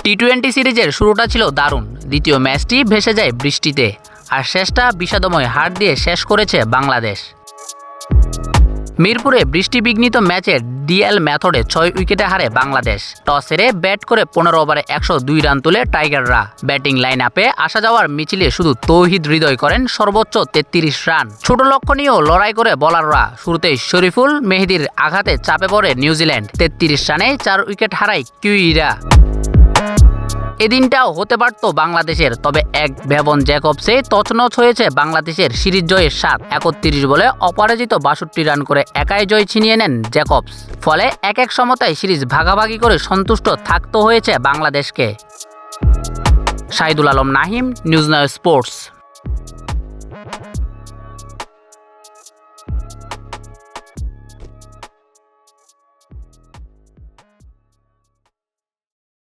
টি-20 সিরিজের শুরুটা ছিল দারুণ, দ্বিতীয় ম্যাচটি ভেসে যায় বৃষ্টিতে, আর শেষটা বিষাদময় হার দিয়ে শেষ করেছে বাংলাদেশ। মিরপুরে বৃষ্টিবিঘ্নিত ম্যাচে ডিএল মেথডে 6 উইকেটে হারে বাংলাদেশ। টস হেরে ব্যাট করে 15 ওভারে 102 রান তুলে টাইগাররা। ব্যাটিং লাইন আপে আসা যাওয়ার মিছিলে শুধু তৌহিদ হৃদয় করেন সর্বোচ্চ 33 রান। ছোট লক্ষ্য নিয়েও লড়াই করে বোলাররা। শুরুতেই শরীফুল মেহেদীর আঘাতে চাপে পড়ে নিউজিল্যান্ড। 33 রানে 4 উইকেট হারায় কিউইরা। এদিনটাও হতে পারত বাংলাদেশের, তবে এক ভেবন জ্যাকবসে তছনছ হয়েছে বাংলাদেশের সিরিজ জয়ের স্বাদ। 31 বলে অপরাজিত 62 রান করে একাই জয় ছিনিয়ে নেন জ্যাকবস। ফলে এক সমতায় সিরিজ ভাগাভাগি করে সন্তুষ্ট থাকতে হয়েছে বাংলাদেশকে। Shahidul Alam Nahim, news now sports.